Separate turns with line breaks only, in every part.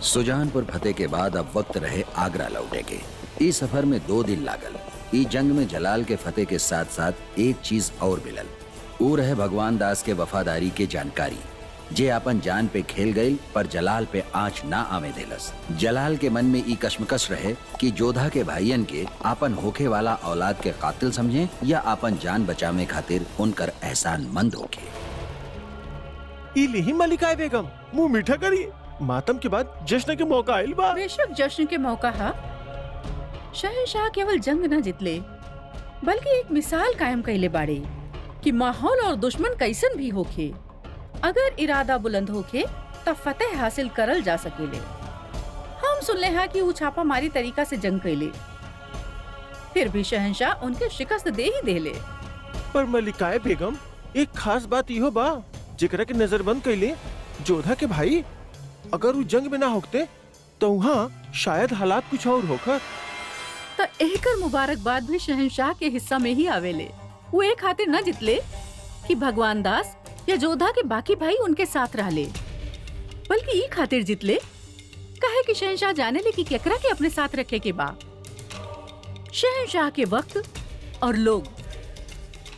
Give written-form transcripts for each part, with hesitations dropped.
सुजानपुर फतेह के बाद अब वक्त रहे आगरा लौटे के। इस सफर में 2 दिन लागल। ई जंग में जलाल के फतेह के साथ साथ एक चीज और मिलल, वो रहे भगवान दास के वफादारी के जानकारी, जे अपन जान पे खेल गई पर जलाल पे आँच ना आवे देलस। जलाल के मन में ई कश्मकश रहे कि जोधा के भाईयन के आपन होखे वाला औलाद के कातिल समझे या अपन जान बचावे खातिर उनकर एहसान मंद होके।
इलिही मलिकाए बेगम मुंह मीठा करी। मातम के बाद जश्न के मौका आइल बा।
बेशक जश्न के मौका हा। शहंशाह केवल जंग न जितले बल्कि एक मिसाल कायम कैले बाड़े कि माहौल और दुश्मन कैसन भी होखे, अगर इरादा बुलंद होखे तब फतेह हासिल करल जा सकेले। हम सुनले हा कि वो छापामारी तरीका से जंग कैले, फिर भी शहंशाह उनके शिकस्त दे ही देले।
पर मलिकाए बेगम एक खास बात इहो बा जेकरा के नजरबंद कैले जोधा के भाई। अगर वो जंग में ना होते तो वहाँ शायद हालात कुछ और होकर।
तो एकर मुबारकबाद भी शहंशाह के हिस्सा में ही आवेले। वो एक खातिर न जितले कि भगवान दास या जोधा के बाकी भाई उनके साथ रहले, बल्कि ई खातिर जितले कहे कि शहंशाह जाने ले कि केकरा के अपने साथ रखे के बा। शहंशाह के वक्त और लोग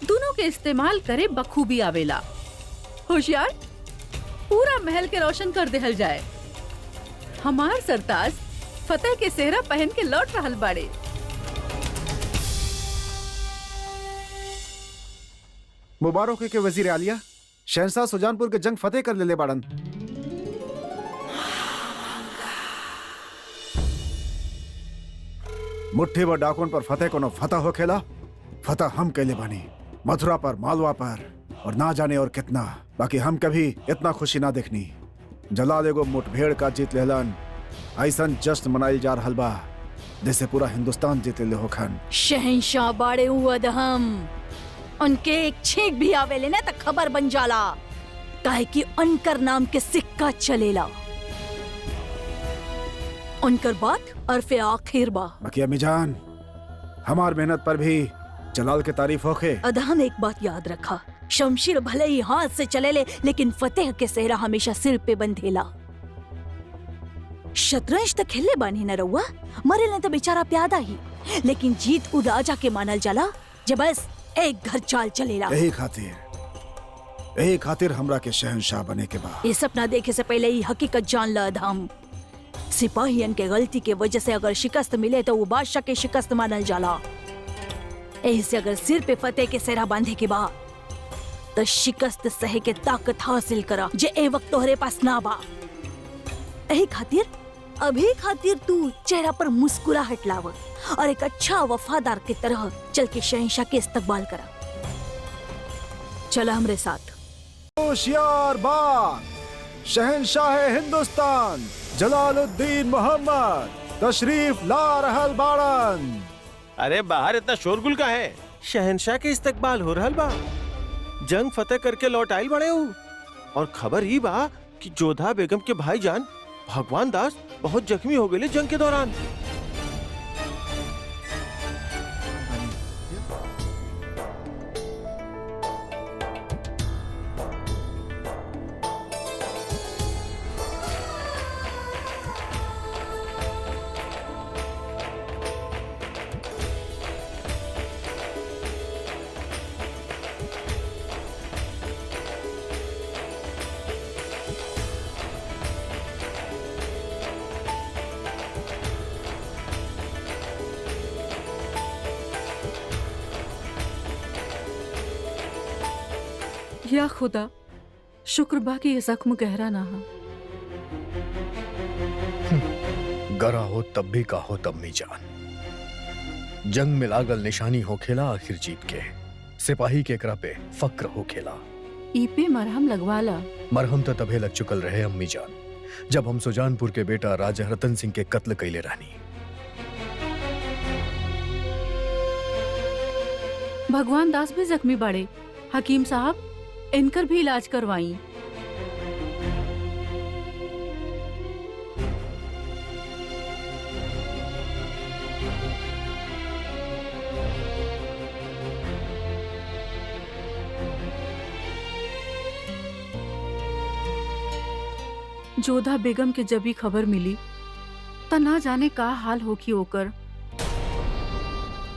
दोनों के इस्तेमाल करे बखूबी आवेला। होशियार पूरा महल के रोशन कर देहल जाए। हमार सरताज फतेह के सेहरा पहन के लौट रहल बाड़े।
मुबारक के वजीर आलिया, शहंशाह सुजानपुर के जंग फतेह कर लेले बाड़न। मुट्ठी व डाकुन पर फतेह कोनो फतह हो खेला। फतह हम कैले बानी, मथुरा पर, मालवा पर और ना जाने और कितना। बाकी हम कभी इतना खुशी ना देखनी। जलाल एगो मुठभेड़ का जीत लेलन, ऐसन जश्न मनाइल जा रहल बा जैसे पूरा हिंदुस्तान जीत ले होखन।
शहंशाह बाड़े अदहम, उनके एक छींक भी आवेले ना त खबर बन जाला, काहे कि उनकर नाम के सिक्का चलेला। उनकर बात अरफे आखिर बा।
बाकी अम्मी जान, हमार मेहनत पर भी जलाल के तारीफ होखे।
अदहम एक बात याद रखा, शमशीर भले ही हाथ से चलेले लेकिन फतेह के सेहरा हमेशा सिर पे बंधेला। शतरंज तो खेले बानी न रउआ, मरे न तो बेचारा प्यादा ही, लेकिन जीत उ राजा के मानल जाला जब बस एक घर चाल चलेला।
यही खातिर हमरा के शहंशाह बने के बा।
ये सपना देखे से पहले ही हकीकत जान ला अदहम। सिपाहियन के गलती के वजह से अगर शिकस्त मिले तो वो बादशाह के शिकस्त मानल जाला। ऐसे अगर सिर पे फतेह के सेहरा बांधे के बा तो शिकस्त सहे के ताकत हासिल करा जे ए वक्त तोहरे पास ना बा। यही खातिर अभी खातिर तू चेहरा पर मुस्कुराहट लावा और एक अच्छा वफादार की तरह चल के शहंशाह के इस्तकबाल करा। चला हमरे साथ।
होशियार बाग, शहंशाह हिंदुस्तान जलालुद्दीन मोहम्मद तशरीफ ला रहल बाड़न।
अरे बाहर इतना शोरगुल का है? शहंशाह के इस्तकबाल हो रहल बा। जंग फतेह करके लौट आइल बड़े हो और खबर ही बा कि जोधा बेगम के भाईजान भगवान दास बहुत जख्मी हो गए जंग के दौरान।
या खुदा, शुक्र बा कि ये जख्म गहरा ना हा।
गरा हो तब भी का हो तब जान। जंग में लागल निशानी हो खेला आखिर जीत के। सिपाही के एकरा पे फक्र हो खेला।
ई पे मरहम लगवाला।
मरहम तो तभे लग चुकल रहे अम्मी जान, जब हम सुजानपुर के बेटा राजा रतन सिंह के कत्ल कैले रहनी।
भगवान दास भी जख्मी बाड़े। हकीम साहब, इनकर भी इलाज करवाई। जोधा बेगम के जब भी खबर मिली त ना जाने का हाल होखी ओकर।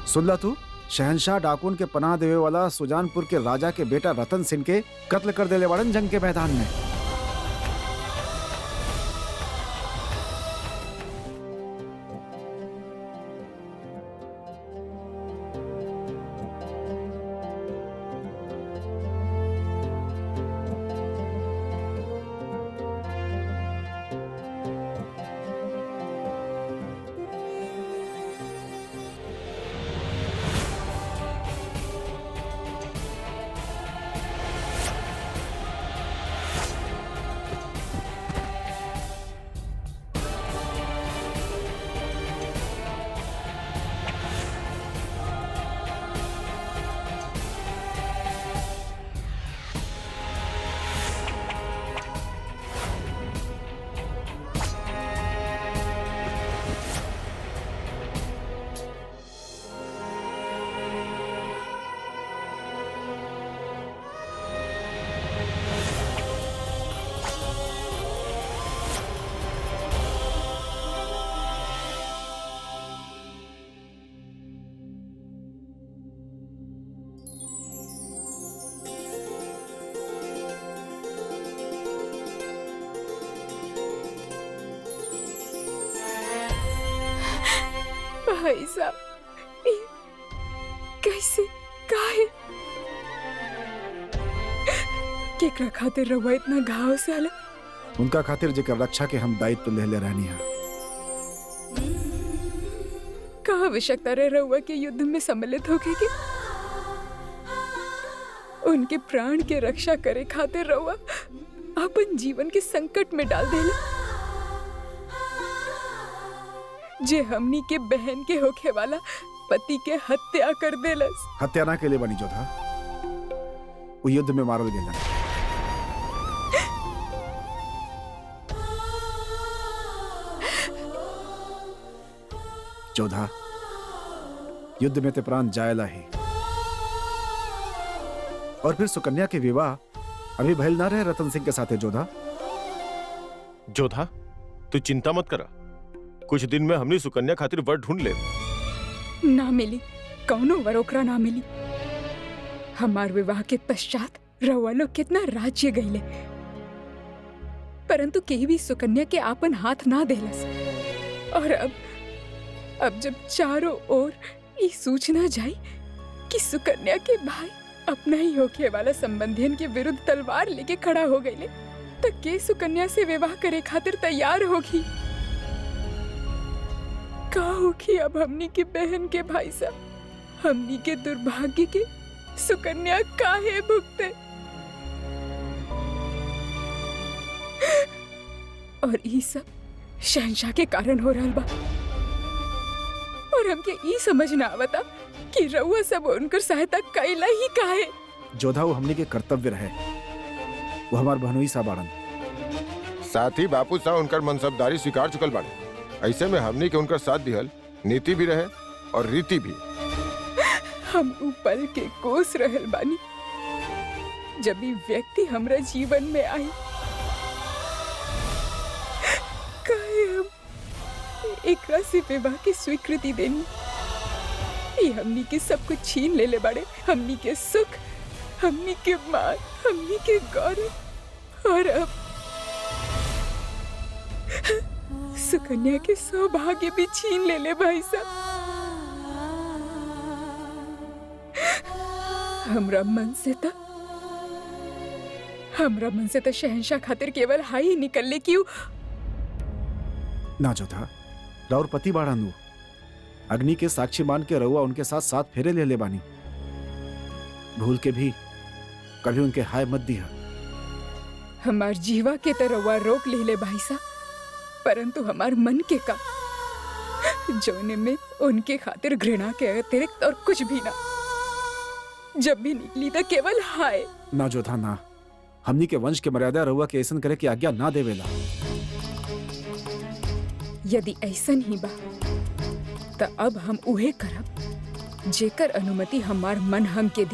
सुनला तू, शहनशाह डाकुन के पनाह देवे वाला सुजानपुर के राजा के बेटा रतन सिंह के कत्ल कर देले वाड़न जंग के मैदान में।
भाई साहब, कैसे काहे केकरा खातिर रहुआ इतना घाव से आला?
उनका खातिर जेकर रक्षा के हम दायित्व ले रहनी है।
का आवश्यकता रहे रहुआ के युद्ध में सम्मिलित होके के? उनके प्राण के रक्षा करे खातिर रहुआ अपन जीवन के संकट में डाल देला। जे हमनी के बहन के होखे वाला पति के हत्या कर देलस।
हत्या ना के लिए बनी जोधा, वो युद्ध में मारल गेलन। जोधा, युद्ध में ते प्राण जायला ही। और फिर सुकन्या के विवाह अभी भइल ना रहे रतन सिंह के साथे। जोधा
जोधा, तू चिंता मत करा, कुछ दिन में हमनी सुकन्या खातिर वर ढूंढ ले।
ना मिली, कौनो वर ओकरा ना मिली। हमार विवाह के पश्चात रहुआ लोग कितना राज्य गईले, परंतु केही भी सुकन्या के आपन हाथ ना देलस। और अब जब चारों ओर ये सूचना जाई कि सुकन्या के भाई अपना ही होके वाला संबंधियन के विरुद्ध तलवार लेके खड़ा हो गईले, तो के सुकन्या से विवाह करे खातिर तैयार होगी? का होगी अब हमनी के बहन के भाई साहब? हमनी के दुर्भाग्य के सुकन्या काहे भुगते? और ई सब शहंशाह के कारण हो रहल बा। और हमके ई समझ ना आवता कि रउआ सब उनकर सहायता कैला ही काहे?
जोधा, वो हमने के कर्तव्य रहे। वो हमार बहनोई सा बाड़न।
साथ ही बापू सा उनकर मनसबदारी स्वीकार चुकल बाड़े। ऐसे में हमनी के उनकर साथ दिहल नीति भी रहे और रीति भी।
हम उ पल के कोस रहल बानी जब भी व्यक्ति हमरा जीवन में आई। काहे हम एकरा से विवाह की स्वीकृति देनी? ये हमनी के सब कुछ छीन ले बाड़े। हमनी के सुख, हमनी के मान, हमनी के गौरव, और अब सुकन्या के सौभाग्य भी छीन ले भाई साहब। हमरा मन से तो शहंशाह खातिर केवल हाई ही निकलने क्यों?
ना जोधा, राउर पति बाड़न। वो अग्नि के साक्षी मान के रहुआ उनके साथ साथ फेरे ले बानी। भूल के भी कभी उनके हाय मत दिया।
हमार जीवा के तरवा रोक ले भाई साहब, परंतु हमार मन के का जोने में उनके खातिर घृणा के अतिरिक्त और कुछ भी ना। जब भी निकली तो केवल हाय।
ना जोधा ना, हमनी के वंश के मर्यादा रहुआ के ऐसन करे की आज्ञा ना देवेला।
यदि ऐसन ही बा तो अब हम उहे करब जेकर अनुमति हमार मन हम के दी।